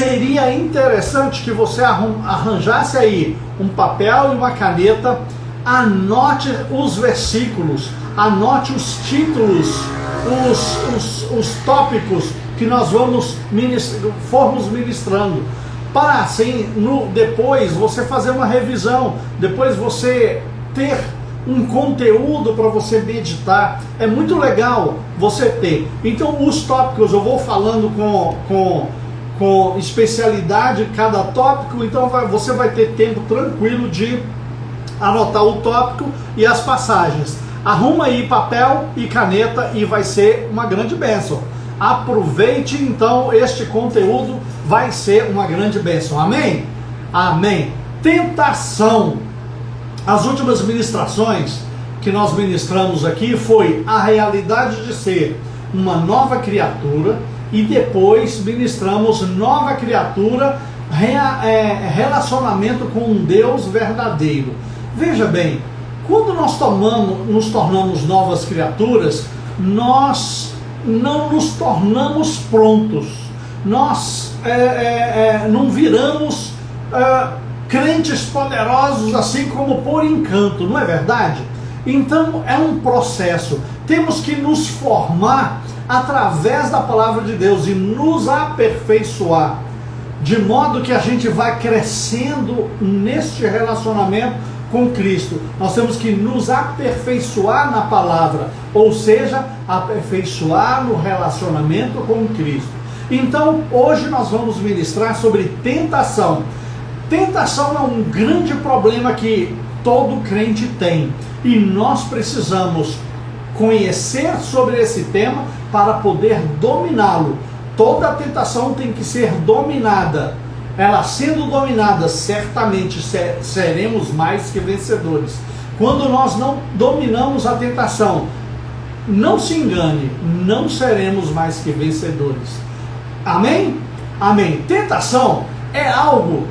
seria interessante que você arranjasse aí um papel e uma caneta, anote os versículos, anote os títulos, os tópicos que nós formos ministrando, para assim, depois você fazer uma revisão, depois você ter um conteúdo para você meditar. É muito legal você ter. Então os tópicos eu vou falando com especialidade cada tópico, então você vai ter tempo tranquilo de anotar o tópico e as passagens. Arruma aí papel e caneta e vai ser uma grande bênção. Aproveite então este conteúdo, vai ser uma grande bênção. Amém? Amém. Tentação. As últimas ministrações que nós ministramos aqui foi a realidade de ser uma nova criatura, e depois ministramos nova criatura, relacionamento com um Deus verdadeiro. Veja bem, quando nós nos tornamos novas criaturas, nós não nos tornamos prontos, nós não viramos crentes poderosos assim como por encanto, não é verdade? Então é um processo, temos que nos formar através da palavra de Deus e nos aperfeiçoar, de modo que a gente vai crescendo neste relacionamento com Cristo. Nós temos que nos aperfeiçoar na palavra, ou seja, aperfeiçoar no relacionamento com Cristo. Então, hoje nós vamos ministrar sobre tentação. Tentação é um grande problema que todo crente tem, e nós precisamos conhecer sobre esse tema para poder dominá-lo. Toda tentação tem que ser dominada. Ela sendo dominada, certamente seremos mais que vencedores. Quando nós não dominamos a tentação, não se engane, não seremos mais que vencedores. Amém? Amém. Tentação é algo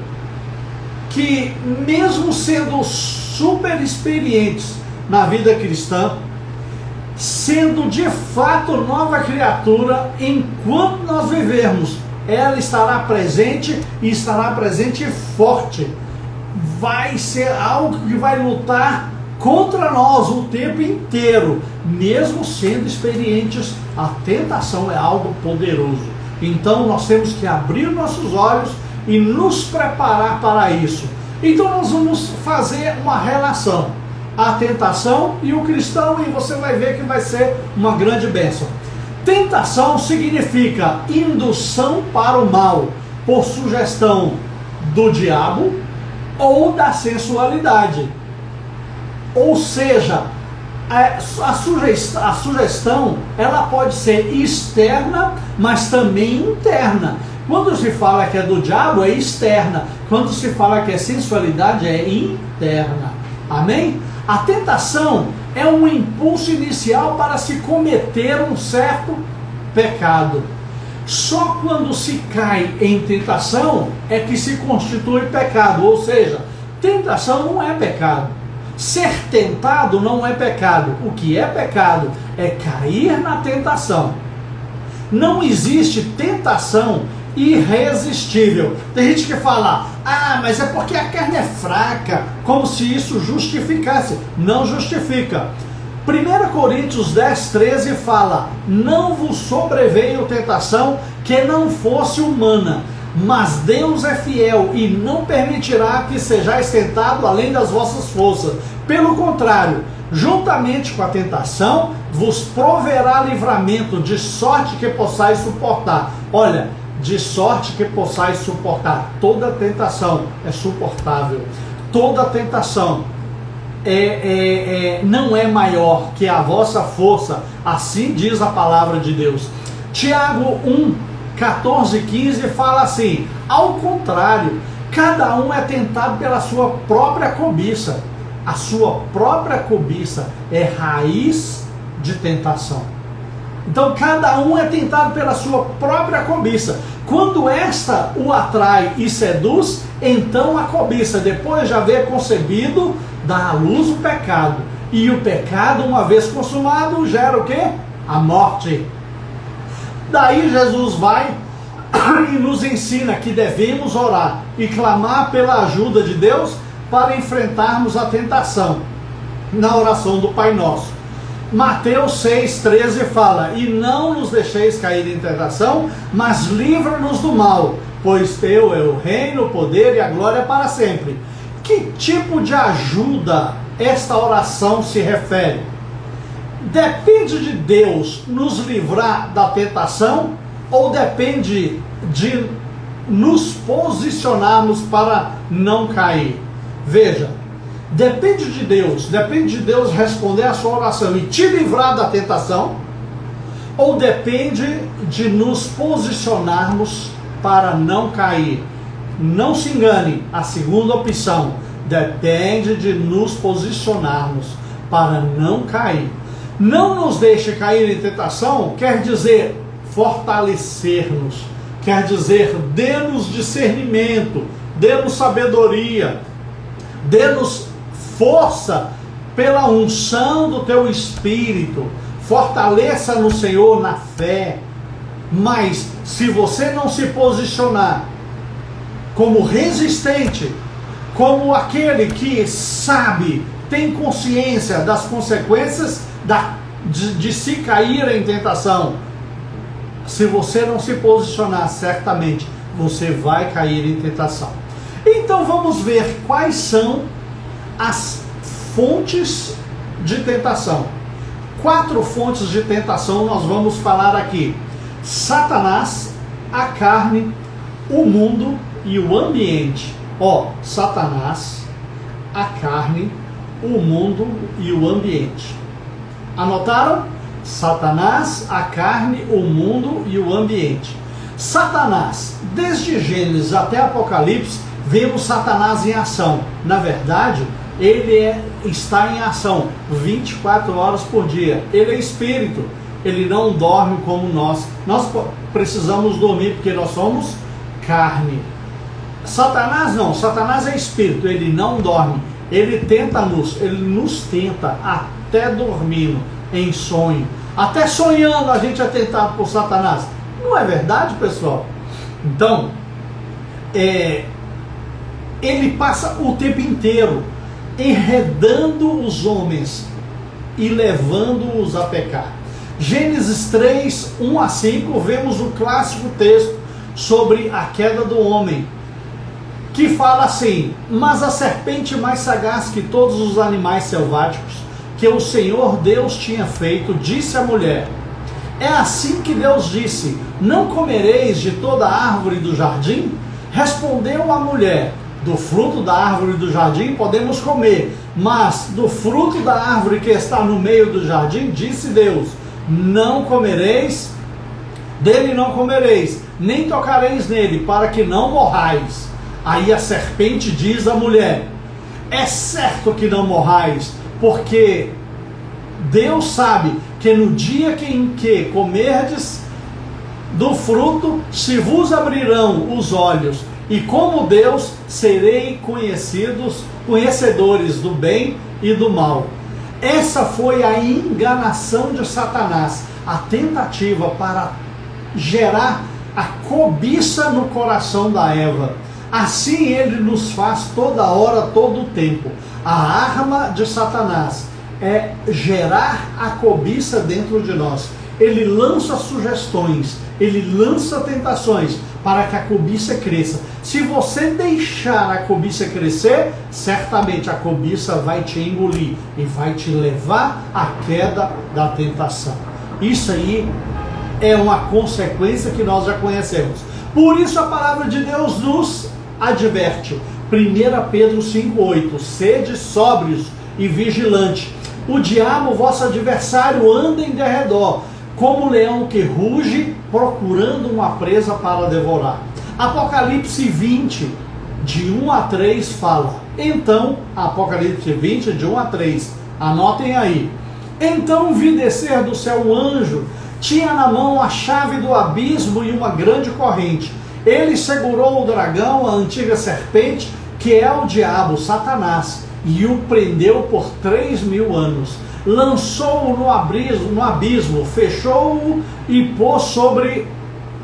que, mesmo sendo super experientes na vida cristã, sendo de fato nova criatura, enquanto nós vivermos, ela estará presente, e estará presente forte. Vai ser algo que vai lutar contra nós o tempo inteiro. Mesmo sendo experientes, a tentação é algo poderoso. Então nós temos que abrir nossos olhos e nos preparar para isso. Então nós vamos fazer uma relação, a tentação e o cristão, e você vai ver que vai ser uma grande bênção. Tentação significa indução para o mal, por sugestão do diabo ou da sensualidade. Ou seja, a sugestão ela pode ser externa, mas também interna. Quando se fala que é do diabo, é externa. Quando se fala que é sensualidade, é interna. Amém? A tentação é um impulso inicial para se cometer um certo pecado. Só quando se cai em tentação é que se constitui pecado. Ou seja, tentação não é pecado. Ser tentado não é pecado. O que é pecado é cair na tentação. Não existe tentação irresistível. Tem gente que fala, mas é porque a carne é fraca, como se isso justificasse. Não justifica. 1 Coríntios 10:13 fala, não vos sobreveio tentação que não fosse humana, mas Deus é fiel e não permitirá que sejais tentado além das vossas forças. Pelo contrário, juntamente com a tentação, vos proverá livramento, de sorte que possais suportar. Olha, de sorte que possais suportar. Toda tentação é suportável. Toda tentação não é maior que a vossa força. Assim diz a palavra de Deus. Tiago 1:14-15 fala assim, ao contrário, cada um é tentado pela sua própria cobiça. A sua própria cobiça é raiz de tentação. Então cada um é tentado pela sua própria cobiça. Quando esta o atrai e seduz, então a cobiça, depois de haver concebido, dá à luz o pecado. E o pecado, uma vez consumado, gera o quê? A morte. Daí Jesus vai e nos ensina que devemos orar e clamar pela ajuda de Deus para enfrentarmos a tentação, na oração do Pai Nosso. Mateus 6,13 fala: e não nos deixeis cair em tentação, mas livra-nos do mal, pois teu é o reino, o poder e a glória para sempre. Que tipo de ajuda esta oração se refere? Depende de Deus nos livrar da tentação, ou depende de nos posicionarmos para não cair? Veja, depende de Deus responder a sua oração e te livrar da tentação, ou depende de nos posicionarmos para não cair? Não se engane, a segunda opção depende de nos posicionarmos para não cair. Não nos deixe cair em tentação quer dizer fortalecer-nos, quer dizer dê-nos discernimento, dê-nos sabedoria, dê-nos força pela unção do teu Espírito, fortaleça no Senhor na fé. Mas se você não se posicionar como resistente, como aquele que sabe, tem consciência das consequências de se cair em tentação, se você não se posicionar, certamente você vai cair em tentação. Então vamos ver quais são as fontes de tentação. 4 fontes de tentação nós vamos falar aqui: Satanás, a carne, o mundo e o ambiente. Satanás, a carne, o mundo e o ambiente. Anotaram? Satanás, a carne, o mundo e o ambiente. Satanás, desde Gênesis até Apocalipse, vemos Satanás em ação. Na verdade, ele está em ação 24 horas por dia. Ele é espírito, ele não dorme como nós. Nós precisamos dormir porque nós somos carne. Satanás não, Satanás é espírito, ele não dorme. Ele nos tenta até dormindo, em sonho. Até sonhando a gente é tentado por Satanás. Não é verdade, pessoal? Então, ele passa o tempo inteiro enredando os homens e levando-os a pecar. Gênesis 3, 1 a 5, vemos o clássico texto sobre a queda do homem, que fala assim: mas a serpente mais sagaz que todos os animais selváticos que o Senhor Deus tinha feito, disse à mulher: é assim que Deus disse, não comereis de toda a árvore do jardim? Respondeu a mulher: do fruto da árvore do jardim podemos comer, mas do fruto da árvore que está no meio do jardim, disse Deus, não comereis, dele não comereis, nem tocareis nele, para que não morrais. Aí a serpente diz à mulher: é certo que não morrais, porque Deus sabe que no dia em que comerdes do fruto, se vos abrirão os olhos, e como Deus serei conhecedores do bem e do mal. Essa foi a enganação de Satanás, a tentativa para gerar a cobiça no coração da Eva. Assim ele nos faz toda hora, todo o tempo. A arma de Satanás é gerar a cobiça dentro de nós. Ele lança sugestões, ele lança tentações para que a cobiça cresça. Se você deixar a cobiça crescer, certamente a cobiça vai te engolir e vai te levar à queda da tentação. Isso aí é uma consequência que nós já conhecemos. Por isso a palavra de Deus nos adverte. 1 Pedro 5,8: sede sóbrios e vigilantes. O diabo, vosso adversário, anda em derredor, como um leão que ruge, procurando uma presa para devorar. Apocalipse 20, de 1 a 3, fala. Então, Apocalipse 20, de 1 a 3, anotem aí. Então vi descer do céu um anjo, tinha na mão a chave do abismo e uma grande corrente. Ele segurou o dragão, a antiga serpente, que é o diabo, Satanás, e o prendeu por 3.000 anos. Lançou-o no abismo, fechou-o e pôs sobre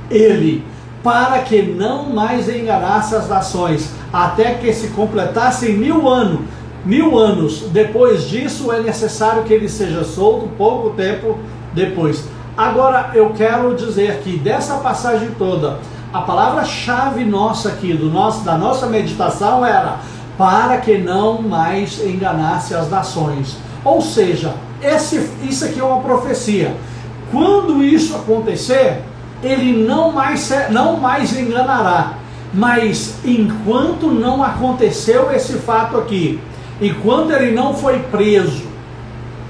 ele para que não mais enganasse as nações, até que se completassem 1000 anos. 1000 anos. Depois disso é necessário que ele seja solto pouco tempo depois. Agora eu quero dizer que dessa passagem toda, a palavra-chave nossa aqui, da nossa meditação era para que não mais enganasse as nações. Ou seja, isso aqui é uma profecia. Quando isso acontecer, ele não mais enganará. Mas enquanto não aconteceu esse fato aqui, enquanto ele não foi preso,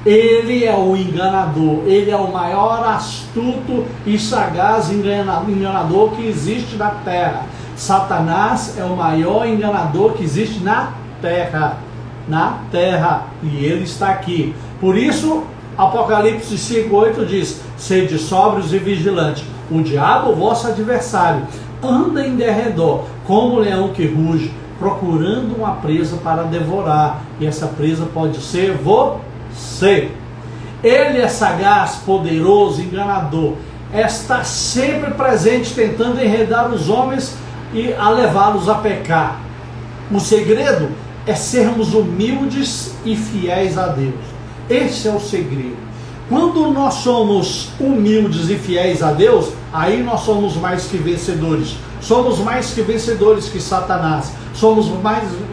ele é o enganador, ele é o maior astuto e sagaz enganador que existe na terra. Satanás é o maior enganador que existe na terra, e ele está aqui. Por isso, Apocalipse 5:8 diz: sede sóbrios e vigilantes. O diabo, vosso adversário, anda em derredor, como um leão que ruge, procurando uma presa para devorar. E essa presa pode ser você. Ele é sagaz, poderoso, enganador. Está sempre presente, tentando enredar os homens e a levá-los a pecar. O segredo é sermos humildes e fiéis a Deus. Esse é o segredo. Quando nós somos humildes e fiéis a Deus, aí nós somos mais que vencedores. Somos mais que vencedores que Satanás. Somos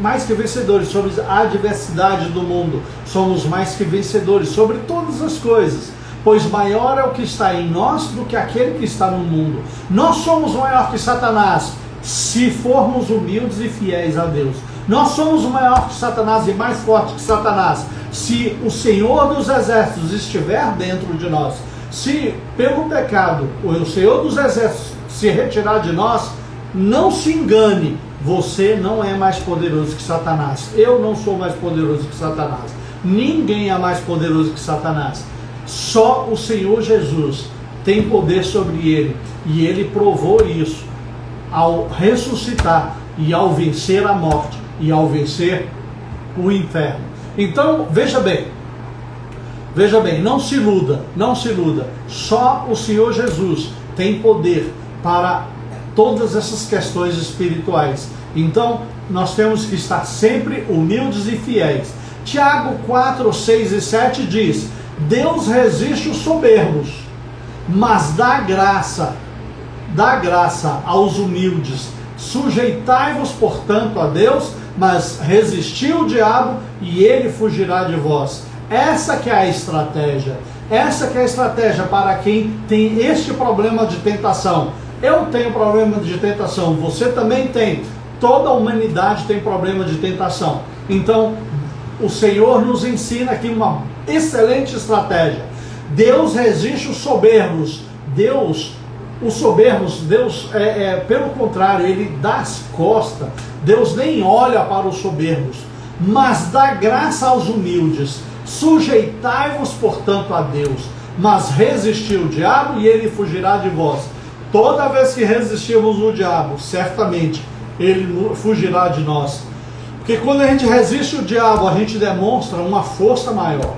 mais que vencedores sobre a adversidade do mundo. Somos mais que vencedores sobre todas as coisas. Pois maior é o que está em nós do que aquele que está no mundo. Nós somos maior que Satanás se formos humildes e fiéis a Deus. Nós somos maior que Satanás e mais forte que Satanás se o Senhor dos Exércitos estiver dentro de nós. Se pelo pecado o Senhor dos Exércitos se retirar de nós, não se engane, você não é mais poderoso que Satanás. Eu não sou mais poderoso que Satanás. Ninguém é mais poderoso que Satanás. Só o Senhor Jesus tem poder sobre ele, e ele provou isso ao ressuscitar e ao vencer a morte e ao vencer o inferno. Então, veja bem, não se iluda, só o Senhor Jesus tem poder para todas essas questões espirituais. Então, nós temos que estar sempre humildes e fiéis. Tiago 4, 6 e 7 diz: Deus resiste os soberbos, mas dá graça aos humildes. Sujeitai-vos, portanto, a Deus, mas resisti o diabo e ele fugirá de vós. Essa que é a estratégia. Essa que é a estratégia para quem tem este problema de tentação. Eu tenho problema de tentação, você também tem. Toda a humanidade tem problema de tentação. Então, o Senhor nos ensina aqui uma excelente estratégia. Deus resiste os soberbos. Deus, pelo contrário, ele dá as costas. Deus nem olha para os soberbos, mas dá graça aos humildes. Sujeitai-vos, portanto, a Deus, mas resisti o diabo e ele fugirá de vós. Toda vez que resistirmos o diabo, certamente ele fugirá de nós. Porque quando a gente resiste o diabo, a gente demonstra uma força maior.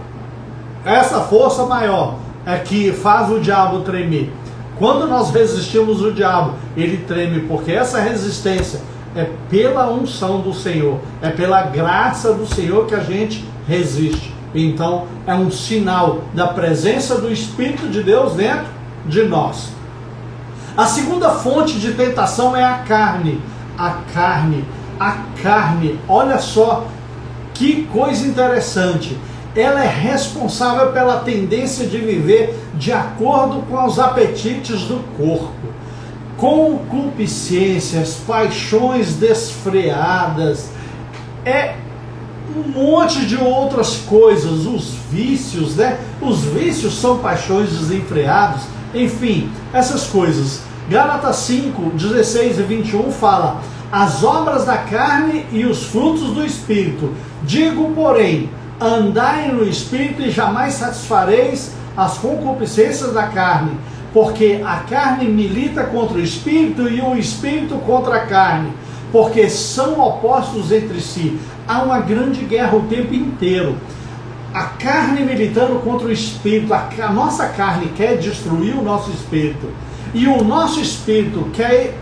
Essa força maior é que faz o diabo tremer. Quando nós resistimos o diabo, ele treme, porque essa resistência é pela unção do Senhor, é pela graça do Senhor que a gente resiste. Então, é um sinal da presença do Espírito de Deus dentro de nós. A segunda fonte de tentação é a carne. A carne, olha só que coisa interessante. Ela é responsável pela tendência de viver de acordo com os apetites do corpo. Concupiscências, paixões desfreadas, um monte de outras coisas, os vícios, né? Os vícios são paixões desenfreadas, enfim, essas coisas. Gálatas 5, 16 e 21 fala: as obras da carne e os frutos do Espírito. Digo, porém, andai no Espírito e jamais satisfareis as concupiscências da carne, porque a carne milita contra o Espírito e o Espírito contra a carne, porque são opostos entre si. Há uma grande guerra o tempo inteiro. A carne militando contra o Espírito. A nossa carne quer destruir o nosso Espírito. E o nosso espírito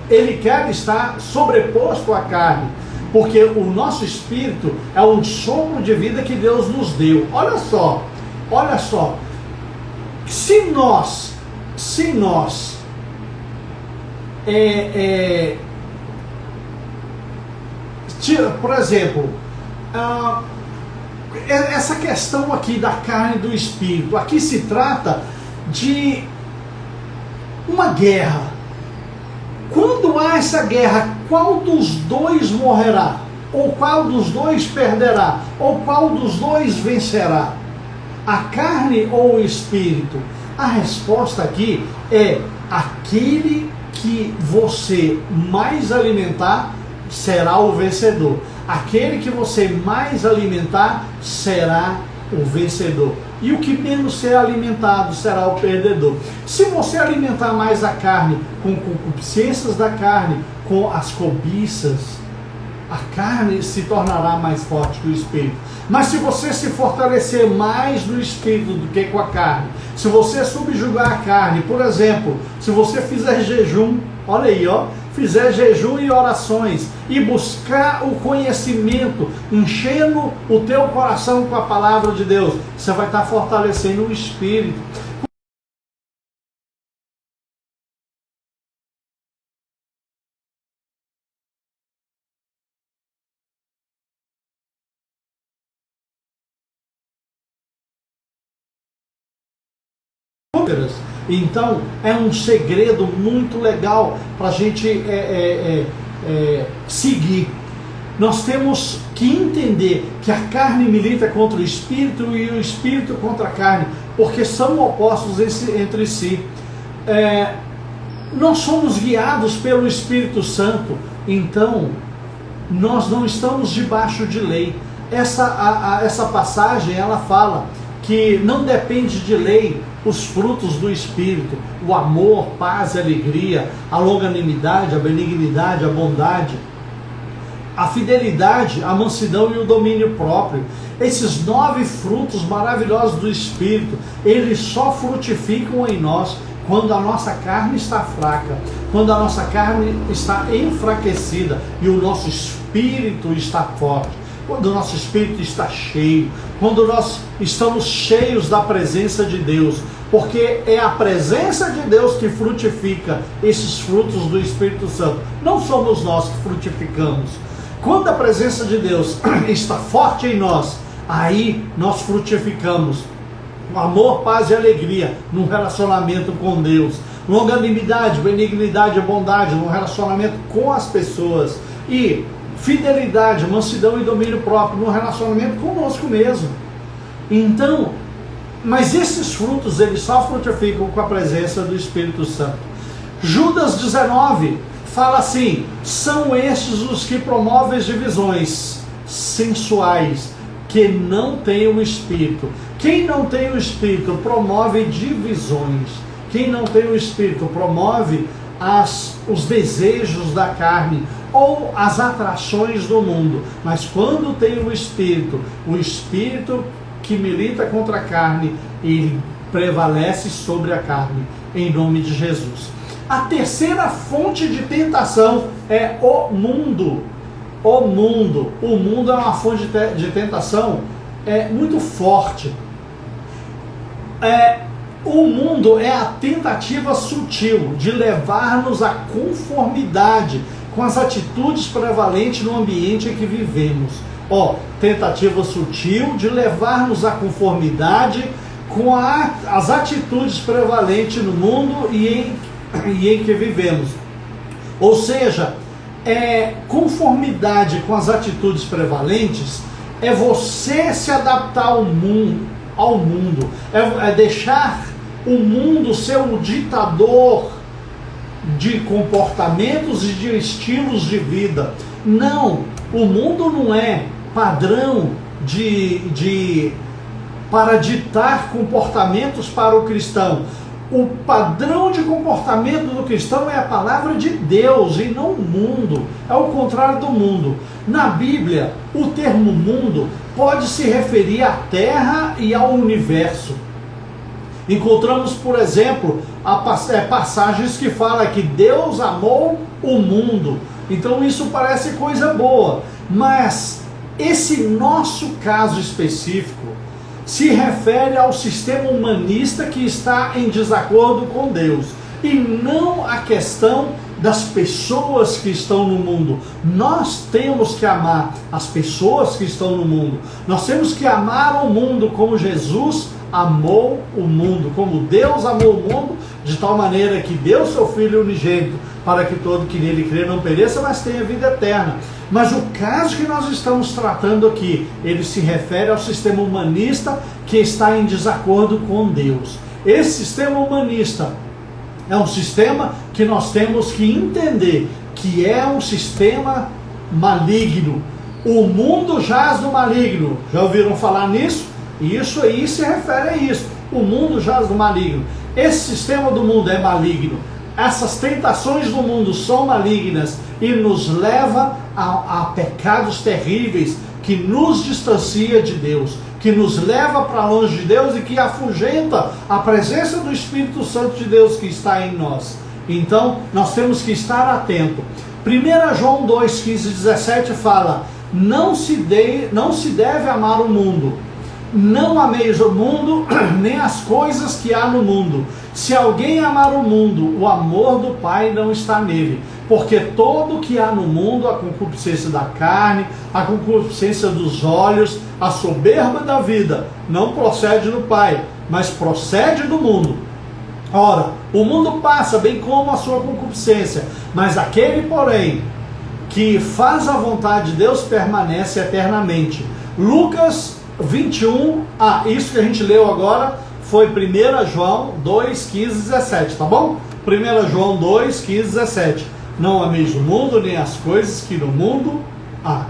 ele quer estar sobreposto à carne, porque o nosso espírito é um sopro de vida que Deus nos deu. Olha só, se nós por exemplo, essa questão aqui da carne e do espírito, aqui se trata de uma guerra. Quando há essa guerra, qual dos dois morrerá? Ou qual dos dois perderá? Ou qual dos dois vencerá? A carne ou o espírito? A resposta aqui é: aquele que você mais alimentar será o vencedor. Aquele que você mais alimentar será o vencedor. E o que menos ser alimentado será o perdedor. Se você alimentar mais a carne com concupiscências da carne, com as cobiças, a carne se tornará mais forte que o espírito. Mas se você se fortalecer mais no espírito do que com a carne, se você subjugar a carne, por exemplo, se você fizer jejum, olha aí, fizer jejum e orações e buscar o conhecimento, enchendo o teu coração com a palavra de Deus, você vai estar fortalecendo o espírito. Então é um segredo muito legal para a gente seguir. Nós temos que entender que a carne milita contra o espírito e o espírito contra a carne, porque são opostos entre si. Nós somos guiados pelo Espírito Santo, então nós não estamos debaixo de lei. Essa passagem ela fala que não depende de lei os frutos do Espírito: o amor, paz e alegria, a longanimidade, a benignidade, a bondade, a fidelidade, a mansidão e o domínio próprio. Esses 9 frutos maravilhosos do Espírito, eles só frutificam em nós quando a nossa carne está fraca, quando a nossa carne está enfraquecida e o nosso espírito está forte. Quando o nosso espírito está cheio, quando nós estamos cheios da presença de Deus, porque é a presença de Deus que frutifica esses frutos do Espírito Santo. Não somos nós que frutificamos. Quando a presença de Deus está forte em nós, aí nós frutificamos amor, paz e alegria no relacionamento com Deus, longanimidade, benignidade e bondade no relacionamento com as pessoas, e fidelidade, mansidão e domínio próprio no relacionamento conosco mesmo. Então, mas esses frutos eles só frutificam com a presença do Espírito Santo. Judas 19 fala assim: são estes os que promovem divisões sensuais, que não têm o Espírito. Quem não tem o Espírito promove divisões. Quem não tem o Espírito promove os desejos da carne ou as atrações do mundo. Mas quando tem o Espírito que milita contra a carne, ele prevalece sobre a carne, em nome de Jesus. A terceira fonte de tentação é o mundo. O mundo é uma fonte de tentação muito forte. O mundo é a tentativa sutil de levar-nos à conformidade com as atitudes prevalentes no ambiente em que vivemos. Tentativa sutil de levar-nos à conformidade com as atitudes prevalentes no mundo e em que vivemos. Ou seja, conformidade com as atitudes prevalentes é você se adaptar ao mundo, é deixar o mundo ser o ditador de comportamentos e de estilos de vida. Não, o mundo não é padrão para ditar comportamentos para o cristão. O padrão de comportamento do cristão é a palavra de Deus e não o mundo. É o contrário do mundo. Na Bíblia, o termo mundo pode se referir à Terra e ao universo. Encontramos, por exemplo, passagens que falam que Deus amou o mundo. Então isso parece coisa boa, mas esse nosso caso específico se refere ao sistema humanista que está em desacordo com Deus, e não a questão das pessoas que estão no mundo. Nós temos que amar as pessoas que estão no mundo. Nós temos que amar o mundo como Jesus amou o mundo, como Deus amou o mundo, de tal maneira que deu seu Filho unigênito, para que todo que nele crê não pereça, mas tenha vida eterna. Mas o caso que nós estamos tratando aqui, ele se refere ao sistema humanista que está em desacordo com Deus. Esse sistema humanista é um sistema que nós temos que entender que é um sistema maligno. O mundo jaz no maligno. Já ouviram falar nisso? Isso aí se refere a isso. O mundo jaz no maligno. Esse sistema do mundo é maligno. Essas tentações do mundo são malignas e nos leva a pecados terríveis que nos distancia de Deus, que nos leva para longe de Deus e que afugenta a presença do Espírito Santo de Deus que está em nós. Então, nós temos que estar atento. 1 João 2, 15 e 17 fala: não se deve amar o mundo. Não ameis o mundo, nem as coisas que há no mundo. Se alguém amar o mundo, o amor do Pai não está nele. Porque todo o que há no mundo, a concupiscência da carne, a concupiscência dos olhos, a soberba da vida, não procede do Pai, mas procede do mundo. Ora, o mundo passa, bem como a sua concupiscência, mas aquele, porém, que faz a vontade de Deus permanece eternamente. Lucas 21, isso que a gente leu agora foi 1 João 2, 15 e 17, tá bom? 1 João 2, 15 e 17. Não ameis o mundo, nem as coisas que no mundo há.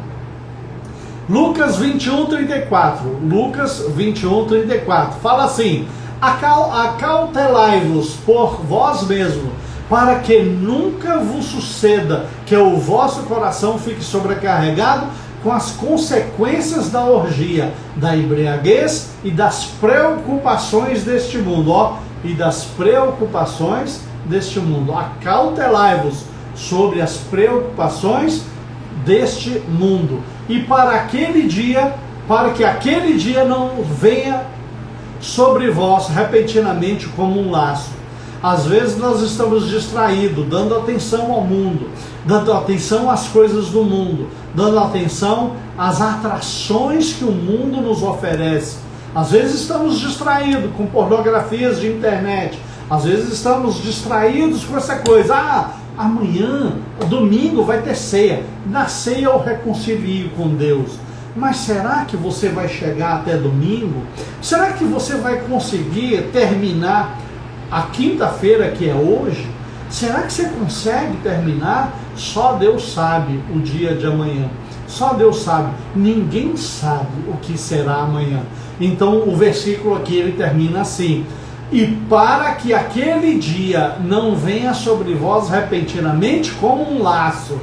Lucas 21, 34. Lucas 21, 34. Fala assim: acautelai-vos por vós mesmos, para que nunca vos suceda que o vosso coração fique sobrecarregado com as consequências da orgia, da embriaguez e das preocupações deste mundo. E das preocupações deste mundo. Acautelai-vos sobre as preocupações deste mundo. E para que aquele dia não venha sobre vós repentinamente como um laço. Às vezes nós estamos distraídos, dando atenção ao mundo, dando atenção às coisas do mundo, dando atenção às atrações que o mundo nos oferece. Às vezes estamos distraídos com pornografias de internet, às vezes estamos distraídos com essa coisa: amanhã, domingo, vai ter ceia. Na ceia eu reconcilio com Deus. Mas será que você vai chegar até domingo? Será que você vai conseguir terminar a quinta-feira, que é hoje? Será que você consegue terminar? Só Deus sabe o dia de amanhã. Só Deus sabe. Ninguém sabe o que será amanhã. Então o versículo aqui ele termina assim: e para que aquele dia não venha sobre vós repentinamente como um laço.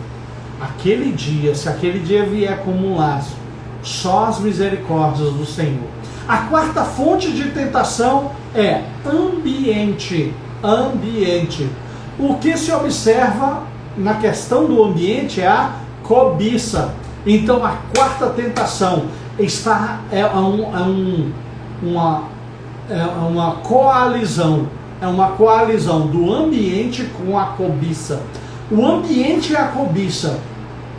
Aquele dia, se aquele dia vier como um laço, só as misericórdias do Senhor. A quarta fonte de tentação é ambiente. Ambiente. O que se observa na questão do ambiente é a cobiça. Então a quarta tentação uma coalizão. É uma coalizão do ambiente com a cobiça. O ambiente e a cobiça.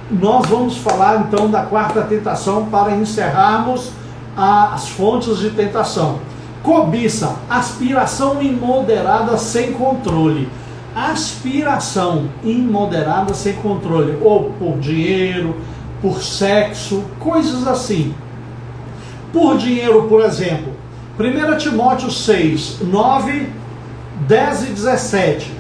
Nós vamos falar então da quarta tentação para encerrarmos as fontes de tentação. Cobiça, aspiração imoderada sem controle. Aspiração imoderada sem controle, ou por dinheiro, por sexo, coisas assim. Por dinheiro, por exemplo, 1 Timóteo 6, 9, 10 e 17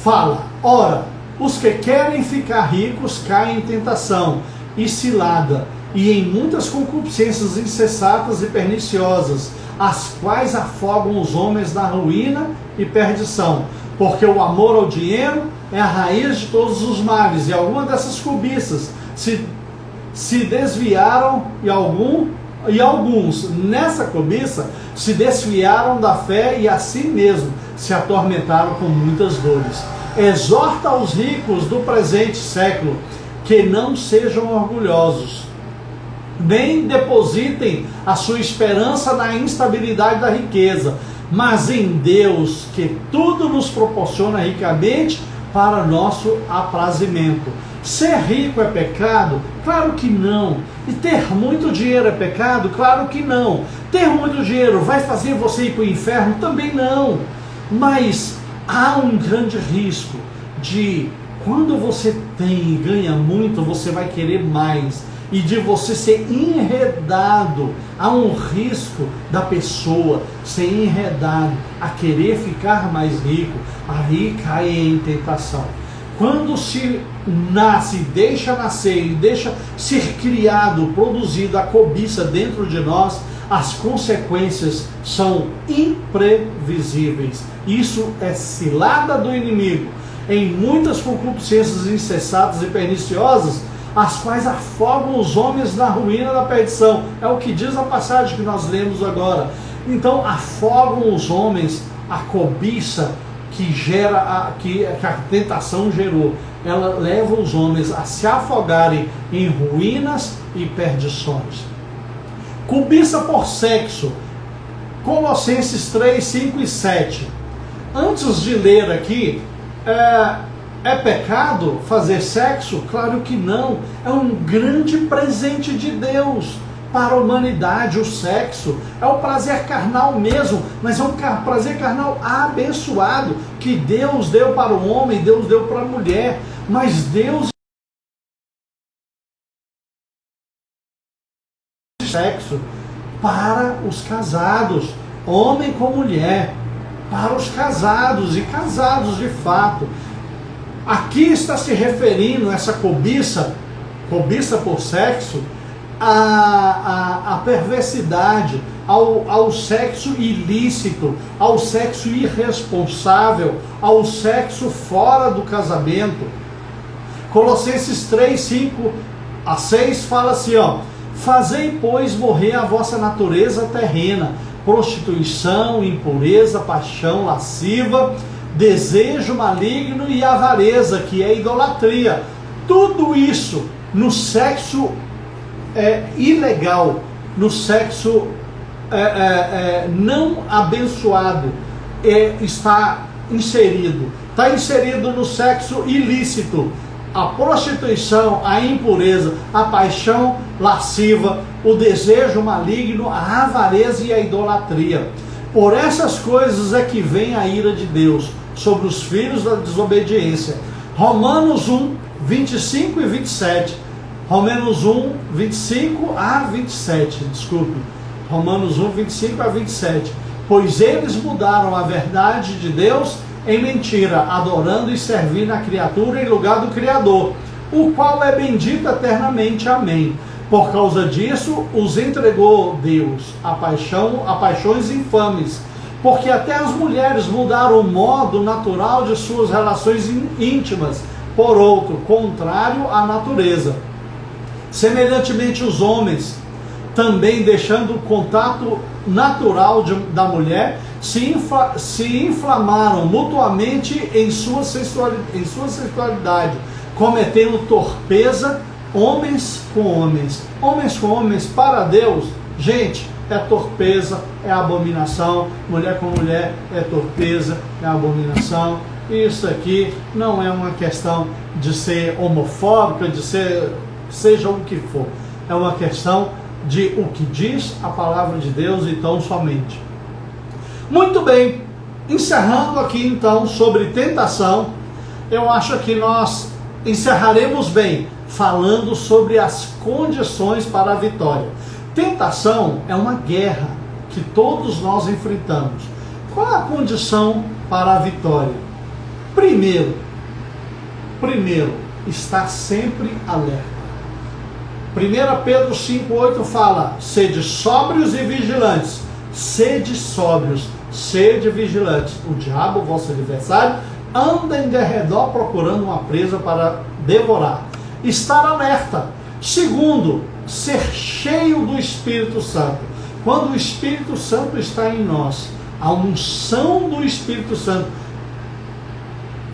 fala: ora, os que querem ficar ricos caem em tentação e cilada, e em muitas concupiscências insensatas e perniciosas, as quais afogam os homens na ruína e perdição. Porque o amor ao dinheiro é a raiz de todos os males, e algumas dessas cobiças se desviaram, e E alguns, nessa cobiça, se desviaram da fé e a si mesmo se atormentaram com muitas dores. Exorta os ricos do presente século que não sejam orgulhosos, nem depositem a sua esperança na instabilidade da riqueza, mas em Deus, que tudo nos proporciona ricamente para nosso aprazimento. Ser rico é pecado? Claro que não. E ter muito dinheiro é pecado? Claro que não. Ter muito dinheiro vai fazer você ir para o inferno? Também não. Mas há um grande risco de, quando você tem e ganha muito, você vai querer mais. E de você ser enredado. Há um risco da pessoa ser enredado a querer ficar mais rico. Aí cai em tentação. Quando se nasce, deixa nascer e deixa ser criado, produzido a cobiça dentro de nós, as consequências são imprevisíveis. Isso é cilada do inimigo em muitas concupiscências incessadas e perniciosas, as quais afogam os homens na ruína da perdição. É o que diz a passagem que nós lemos agora. Então afogam os homens, a cobiça que gera, que a tentação gerou, ela leva os homens a se afogarem em ruínas e perdições. Cobiça por sexo, Colossenses 3, 5 e 7. Antes de ler aqui, é pecado fazer sexo? Claro que não. É um grande presente de Deus para a humanidade. O sexo é o prazer carnal mesmo, mas é um prazer carnal abençoado que Deus deu para o homem, Deus deu para a mulher. Mas Deus sexo para os casados, homem com mulher, para os casados e casados de fato. Aqui está se referindo essa cobiça por sexo, a perversidade, ao sexo ilícito, ao sexo irresponsável, ao sexo fora do casamento. Colossenses 3, 5 a 6 fala assim, ó: fazei, pois, morrer a vossa natureza terrena, prostituição, impureza, paixão lasciva, desejo maligno e avareza, que é idolatria. Tudo isso no sexo ilegal, no sexo não abençoado, está inserido. Está inserido no sexo ilícito. A prostituição, a impureza, a paixão lasciva, o desejo maligno, a avareza e a idolatria. Por essas coisas é que vem a ira de Deus sobre os filhos da desobediência. Romanos 1, 25 e 27. Romanos 1, 25 a 27, desculpe. Romanos 1, 25 a 27. Pois eles mudaram a verdade de Deus em mentira, adorando e servindo a criatura em lugar do Criador, o qual é bendito eternamente. Amém. Por causa disso, os entregou Deus a paixões infames, porque até as mulheres mudaram o modo natural de suas relações íntimas por outro, contrário à natureza. Semelhantemente, os homens, também deixando o contato natural da mulher, se inflamaram mutuamente em sua sexualidade, cometendo torpeza, homens com homens. Homens com homens para Deus, gente, é torpeza, é abominação. Mulher com mulher é torpeza, é abominação. Isso aqui não é uma questão de ser homofóbica, de ser seja o que for. É uma questão de o que diz a palavra de Deus e tão somente. Muito bem, encerrando aqui então sobre tentação, eu acho que nós encerraremos bem falando sobre as condições para a vitória. Tentação é uma guerra que todos nós enfrentamos. Qual é a condição para a vitória? Primeiro, estar sempre alerta. 1 Pedro 5,8 fala: sede sóbrios e vigilantes. Sede sóbrios, sede vigilantes. O diabo, vosso adversário, anda em derredor procurando uma presa para devorar. Estar alerta. Segundo, ser cheio do Espírito Santo. Quando o Espírito Santo está em nós, a unção do Espírito Santo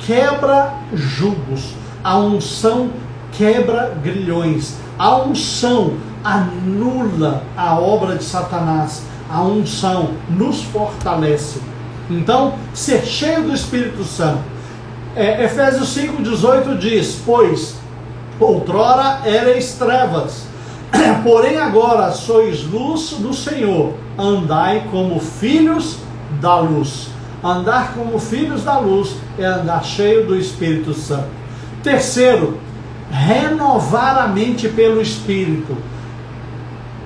quebra julgos, a unção quebra grilhões, a unção anula a obra de Satanás, a unção nos fortalece. Então, ser cheio do Espírito Santo. Efésios 5,18 diz: pois outrora erais trevas, porém agora sois luz do Senhor, andai como filhos da luz. Andar como filhos da luz é andar cheio do Espírito Santo. Terceiro, renovar a mente pelo Espírito.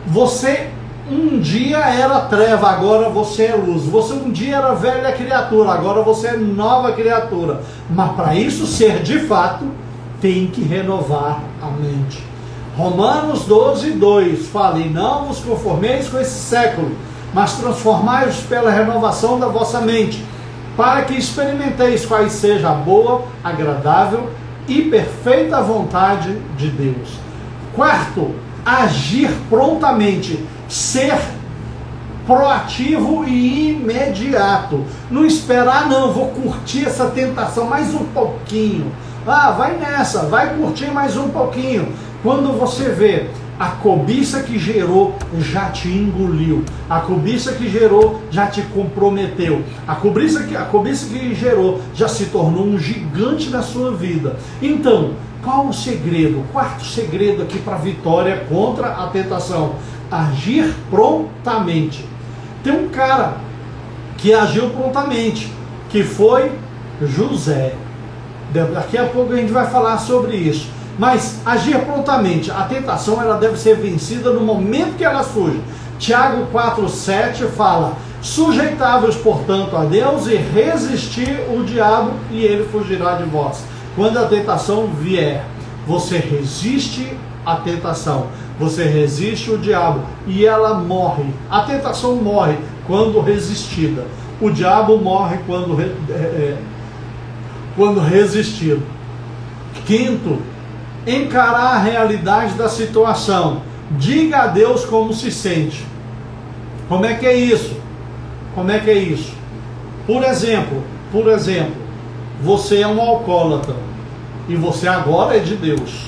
Você um dia era treva, agora você é luz. Você um dia era velha criatura, agora você é nova criatura. Mas para isso ser de fato, tem que renovar a mente. Romanos 12:2 fala: e não vos conformeis com esse século, mas transformai-vos pela renovação da vossa mente, para que experimenteis quais seja a boa, agradável e perfeita vontade de Deus. Quarto, agir prontamente, ser proativo e imediato. Não esperar, não, vou curtir essa tentação mais um pouquinho. Vai nessa, vai curtir mais um pouquinho. Quando você vê, a cobiça que gerou já te engoliu. A cobiça que gerou já te comprometeu. A cobiça que gerou já se tornou um gigante na sua vida. Então, qual o segredo? O quarto segredo aqui para a vitória contra a tentação: agir prontamente. Tem um cara que agiu prontamente, que foi José. Daqui a pouco a gente vai falar sobre isso. Mas agir prontamente, a tentação ela deve ser vencida no momento que ela surge. Tiago 4,7 fala: sujeitáveis, portanto, a Deus e resistir o diabo e ele fugirá de vós. Quando a tentação vier, você resiste à tentação, você resiste o diabo e ela morre. A tentação morre quando resistida. O diabo morre quando resistido. Quinto, encarar a realidade da situação. Diga a Deus como se sente. Como é que é isso? Como é que é isso? Por exemplo, você é um alcoólatra e você agora é de Deus.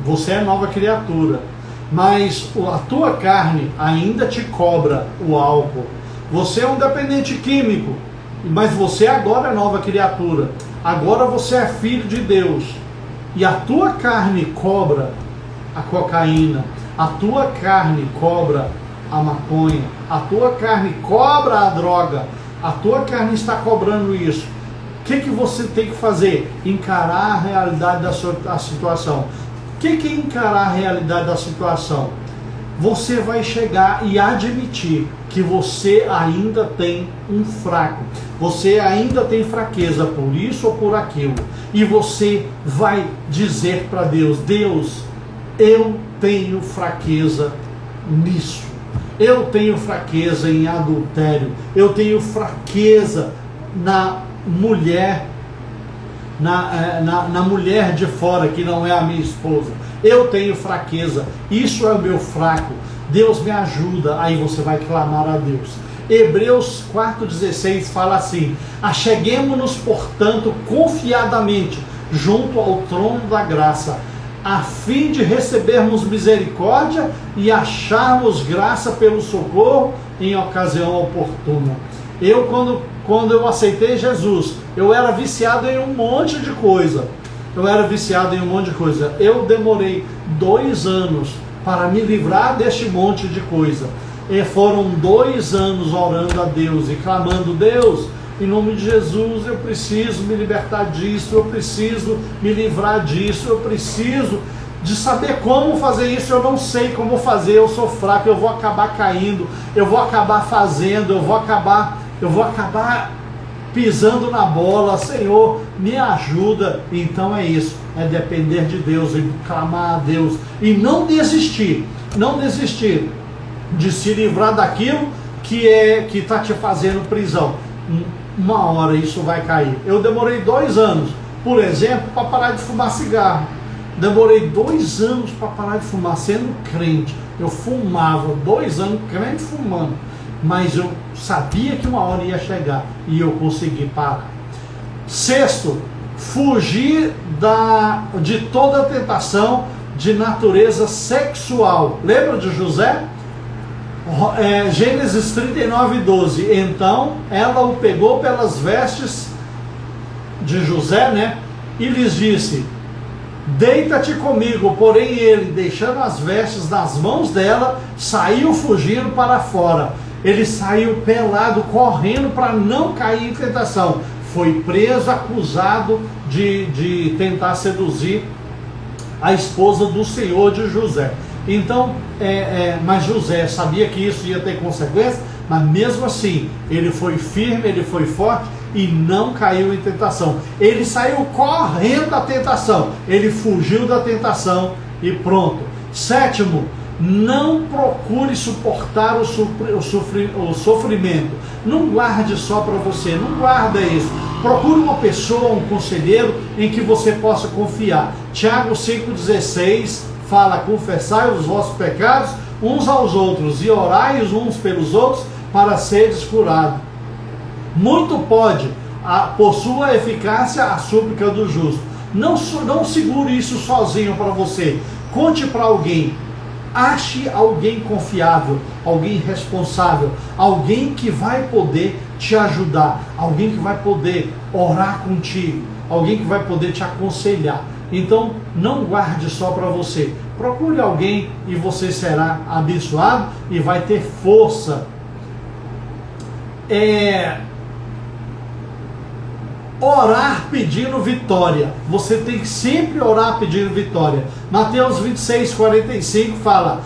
Você é nova criatura, mas a tua carne ainda te cobra o álcool. Você é um dependente químico, mas você agora é nova criatura. Agora você é filho de Deus. E a tua carne cobra a cocaína, a tua carne cobra a maconha, a tua carne cobra a droga, a tua carne está cobrando isso. O que você tem que fazer? Encarar a realidade da situação. O que é encarar a realidade da situação? Você vai chegar e admitir que você ainda tem um fraco, você ainda tem fraqueza por isso ou por aquilo, e você vai dizer para Deus: Deus, eu tenho fraqueza nisso, eu tenho fraqueza em adultério, eu tenho fraqueza na mulher, na mulher de fora que não é a minha esposa, eu tenho fraqueza, isso é o meu fraco, Deus me ajuda. Aí você vai clamar a Deus. Hebreus 4,16 fala assim: acheguemo-nos, portanto, confiadamente junto ao trono da graça, a fim de recebermos misericórdia e acharmos graça pelo socorro em ocasião oportuna. Quando eu aceitei Jesus, eu era viciado em um monte de coisa. Eu demorei 2 anos para me livrar deste monte de coisa. E foram 2 anos orando a Deus e clamando: Deus, em nome de Jesus, eu preciso me libertar disso, eu preciso me livrar disso, eu preciso de saber como fazer isso, eu não sei como fazer, eu sou fraco, eu vou acabar caindo, eu vou acabar fazendo, eu vou acabar pisando na bola. Senhor, me ajuda. Então é isso, é depender de Deus e clamar a Deus e não desistir de se livrar daquilo que está te fazendo prisão. Uma hora isso vai cair. Eu demorei 2 anos, por exemplo, para parar de fumar cigarro. Demorei 2 anos para parar de fumar, sendo crente. Eu fumava 2 anos, crente fumando. Mas eu sabia que uma hora ia chegar e eu consegui parar. 6º, fugir de toda tentação de natureza sexual. Lembra de José? Gênesis 39:12. Então ela o pegou pelas vestes de José, né? E lhes disse: deita-te comigo. Porém ele, deixando as vestes nas mãos dela, saiu fugindo para fora. Ele saiu pelado, correndo para não cair em tentação. Foi preso, acusado de tentar seduzir a esposa do senhor de José. Então, mas José sabia que isso ia ter consequências, mas mesmo assim, ele foi firme, ele foi forte e não caiu em tentação. Ele saiu correndo da tentação, ele fugiu da tentação e pronto. 7º, não procure suportar o sofrimento. Não guarde só para você, não guarda isso. Procure uma pessoa, um conselheiro em que você possa confiar. Tiago 5,16 fala: confessai os vossos pecados uns aos outros e orai uns pelos outros para seres curados. Muito pode, por sua eficácia, a súplica do justo. Não segure isso sozinho para você. Conte para alguém. Ache alguém confiável, alguém responsável, alguém que vai poder te ajudar, alguém que vai poder orar contigo, alguém que vai poder te aconselhar. Então, não guarde só para você. Procure alguém e você será abençoado e vai ter força. Orar pedindo vitória. Você tem que sempre orar pedindo vitória. Mateus 26:45 fala: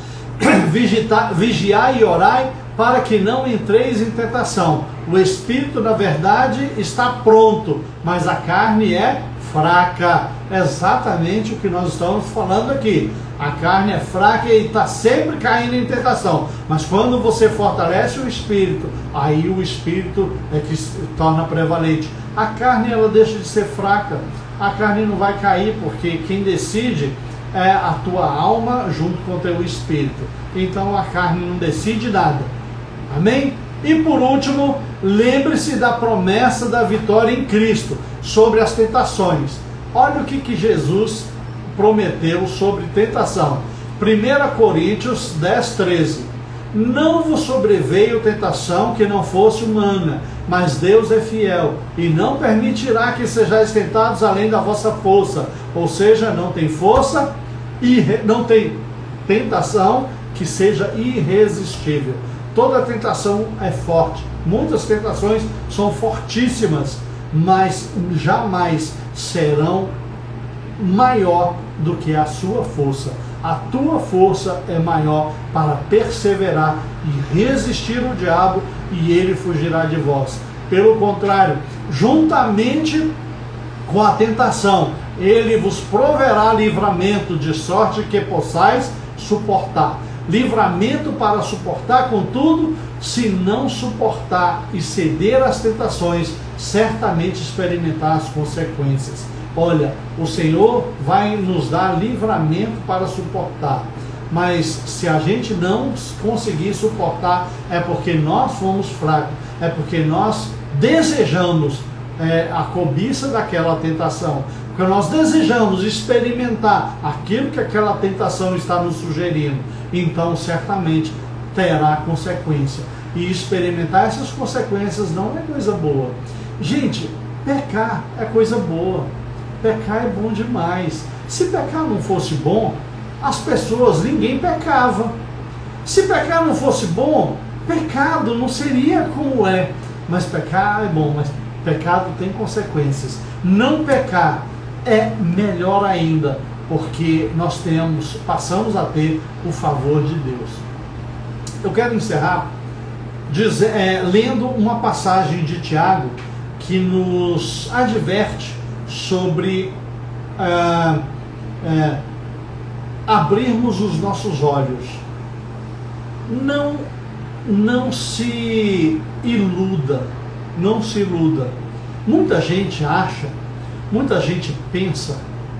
vigiai e orai para que não entreis em tentação. O espírito, na verdade, está pronto, mas a carne é fraca. Exatamente o que nós estamos falando aqui. A carne é fraca e está sempre caindo em tentação. Mas quando você fortalece o espírito, aí o espírito é que se torna prevalente. A carne, ela deixa de ser fraca. A carne não vai cair, porque quem decide é a tua alma junto com o teu espírito. Então a carne não decide nada. Amém? E por último, lembre-se da promessa da vitória em Cristo sobre as tentações. Olha o que Jesus prometeu sobre tentação. 1 Coríntios 10:13. Não vos sobreveio tentação que não fosse humana, mas Deus é fiel e não permitirá que sejais tentados além da vossa força. Ou seja, não tem força e não tem tentação que seja irresistível. Toda tentação é forte. Muitas tentações são fortíssimas, mas jamais serão maior do que a sua força. A tua força é maior para perseverar e resistir ao diabo, e ele fugirá de vós. Pelo contrário, juntamente com a tentação, ele vos proverá livramento, de sorte que possais suportar. Livramento para suportar, contudo, se não suportar e ceder às tentações, certamente experimentar as consequências. Olha, o Senhor vai nos dar livramento para suportar, mas se a gente não conseguir suportar, é porque nós fomos fracos, é porque nós desejamos a cobiça daquela tentação, porque nós desejamos experimentar aquilo que aquela tentação está nos sugerindo. Então certamente terá consequência, e experimentar essas consequências não é coisa boa. Gente, pecar é coisa boa. Pecar é bom demais. Se pecar não fosse bom, ninguém pecava. Se pecar não fosse bom, pecado não seria como é. Mas pecar é bom, mas pecado tem consequências. Não pecar é melhor ainda, porque nós passamos a ter o favor de Deus. Eu quero encerrar lendo uma passagem de Tiago que nos adverte sobre abrirmos os nossos olhos. Não se iluda, não se iluda. Muita gente pensa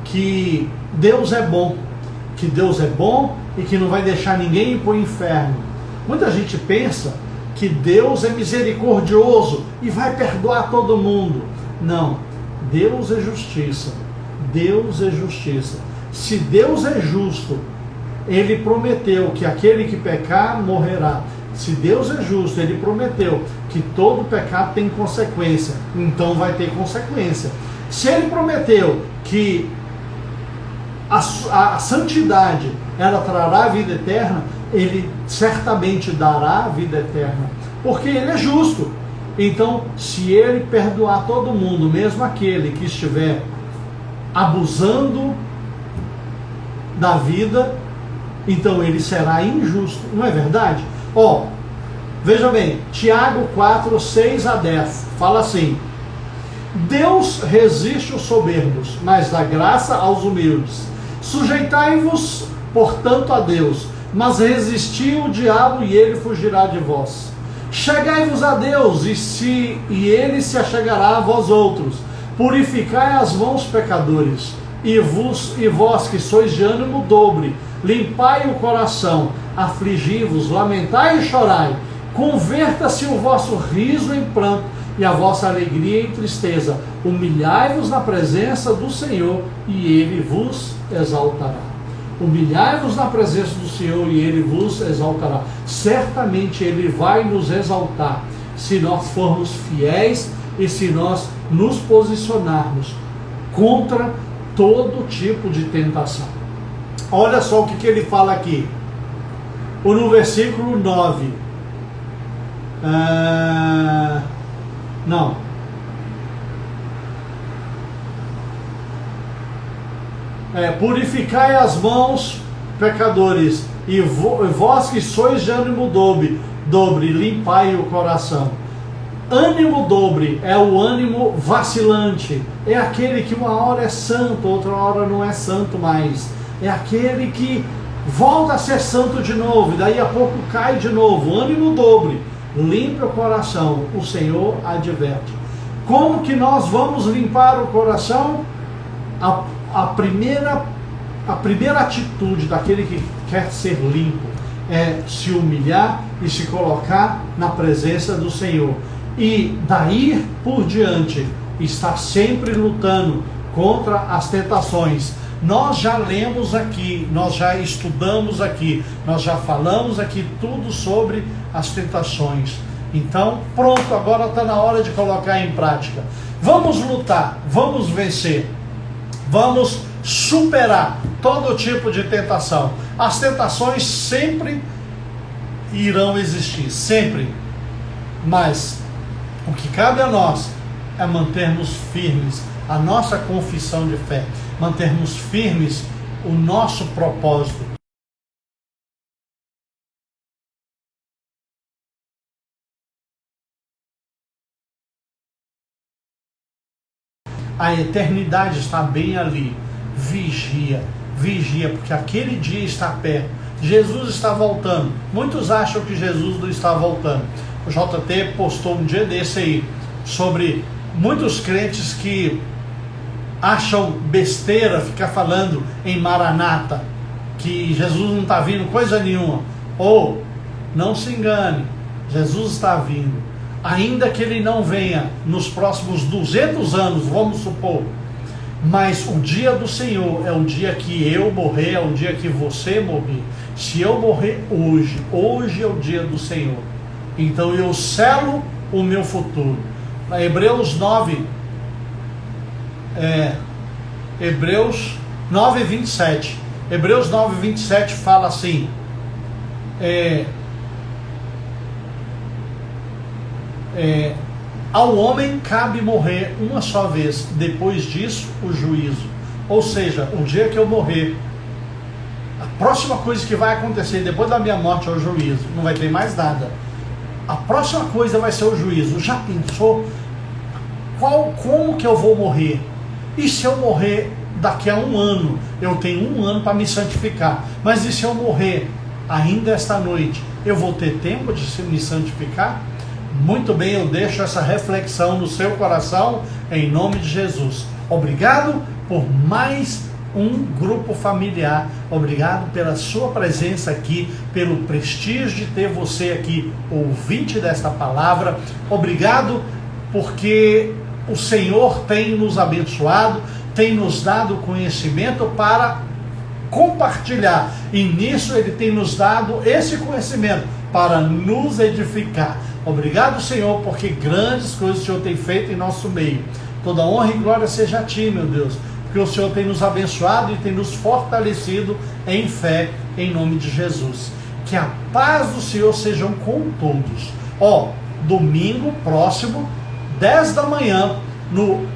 que Deus é bom, e que não vai deixar ninguém ir para o inferno. Muita gente pensa que Deus é misericordioso e vai perdoar todo mundo. Não, Deus é justiça. Deus é justiça. Se Deus é justo, Ele prometeu que aquele que pecar morrerá. Se Deus é justo, Ele prometeu que todo pecado tem consequência, então vai ter consequência. Se Ele prometeu que a santidade, ela trará a vida eterna, Ele certamente dará a vida eterna, porque Ele é justo. Então, se Ele perdoar todo mundo, mesmo aquele que estiver abusando da vida, então Ele será injusto, não é verdade? Veja bem, Tiago 4, 6 a 10, fala assim: Deus resiste os soberbos, mas dá graça aos humildes. Sujeitai-vos, portanto, a Deus, mas resisti o diabo e ele fugirá de vós. Chegai-vos a Deus e ele se achegará a vós outros. Purificai as mãos, pecadores, e vós que sois de ânimo dobre, limpai o coração, afligi-vos, lamentai e chorai. Converta-se o vosso riso em pranto e a vossa alegria em tristeza. Humilhai-vos na presença do Senhor e Ele vos exaltará. Humilhai-vos na presença do Senhor e Ele vos exaltará. Certamente Ele vai nos exaltar se nós formos fiéis e se nós nos posicionarmos contra todo tipo de tentação. Olha só o que ele fala aqui. No versículo 9. Purificai as mãos, pecadores, e vós que sois de ânimo dobre, limpai o coração. Ânimo dobre é o ânimo vacilante, é aquele que uma hora é santo, outra hora não é santo mais, é aquele que volta a ser santo de novo, e daí a pouco cai de novo. Ânimo dobre, limpe o coração, o Senhor adverte. Como que nós vamos limpar o coração? A primeira atitude daquele que quer ser limpo é se humilhar e se colocar na presença do Senhor. E daí por diante, está sempre lutando contra as tentações. Nós já lemos aqui, nós já estudamos aqui, nós já falamos aqui tudo sobre as tentações. Então, pronto, agora está na hora de colocar em prática. Vamos lutar, vamos vencer, vamos superar todo tipo de tentação. As tentações sempre irão existir, sempre. Mas o que cabe a nós é mantermos firmes a nossa confissão de fé, mantermos firmes o nosso propósito. A eternidade está bem ali. Vigia, porque aquele dia está perto. Jesus está voltando. Muitos acham que Jesus não está voltando. O JT postou um dia desse aí sobre muitos crentes que acham besteira ficar falando em Maranata, que Jesus não está vindo coisa nenhuma. Ou, não se engane, Jesus está vindo. Ainda que ele não venha nos próximos 200 anos, vamos supor, mas o dia do Senhor é o dia que eu morrer, é o dia que você morrer. Se eu morrer hoje é o dia do Senhor. Então eu selo o meu futuro. Hebreus 9, Hebreus 9, 27. Hebreus 9, 27 fala assim: ao homem cabe morrer uma só vez, depois disso o juízo. Ou seja, o dia que eu morrer, a próxima coisa que vai acontecer depois da minha morte é o juízo. Não vai ter mais nada. A próxima coisa vai ser o juízo. Já pensou como que eu vou morrer? E se eu morrer daqui a 1 ano? Eu tenho 1 ano para me santificar. Mas e se eu morrer ainda esta noite? Eu vou ter tempo de me santificar? Muito bem, eu deixo essa reflexão no seu coração, em nome de Jesus. Obrigado por mais um grupo familiar. Obrigado pela sua presença aqui, pelo prestígio de ter você aqui, ouvinte desta palavra. Obrigado porque o Senhor tem nos abençoado, tem nos dado conhecimento para compartilhar, e nisso Ele tem nos dado esse conhecimento para nos edificar. Obrigado, Senhor, porque grandes coisas o Senhor tem feito em nosso meio. Toda honra e glória seja a Ti, meu Deus, porque o Senhor tem nos abençoado e tem nos fortalecido em fé, em nome de Jesus. Que a paz do Senhor sejam com todos. Domingo próximo, 10 da manhã, no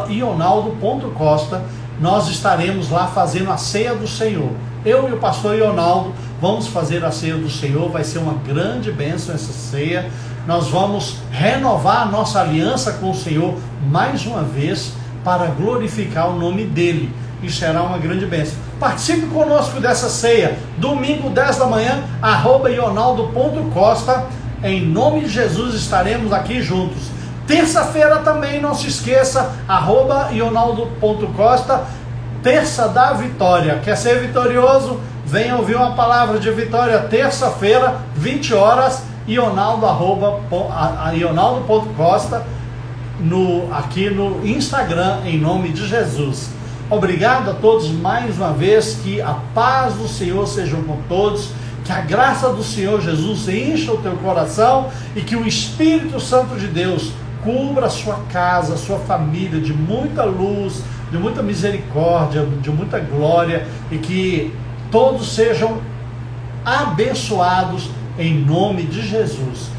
@ionaldo.costa, nós estaremos lá fazendo a ceia do Senhor. Eu e o pastor Ionaldo vamos fazer a ceia do Senhor. Vai ser uma grande bênção essa ceia. Nós vamos renovar a nossa aliança com o Senhor mais uma vez para glorificar o nome dEle. E será uma grande bênção. Participe conosco dessa ceia. Domingo, 10 da manhã, @ionaldo.costa. Em nome de Jesus estaremos aqui juntos. Terça-feira também, não se esqueça, @ionaldo.costa, Terça da Vitória. Quer ser vitorioso? Venha ouvir uma palavra de vitória. Terça-feira, 20 horas, ionaldo.costa, aqui no Instagram, em nome de Jesus. Obrigado a todos mais uma vez, que a paz do Senhor seja com todos, que a graça do Senhor Jesus encha o teu coração e que o Espírito Santo de Deus cubra a sua casa, a sua família de muita luz, de muita misericórdia, de muita glória, e que todos sejam abençoados em nome de Jesus.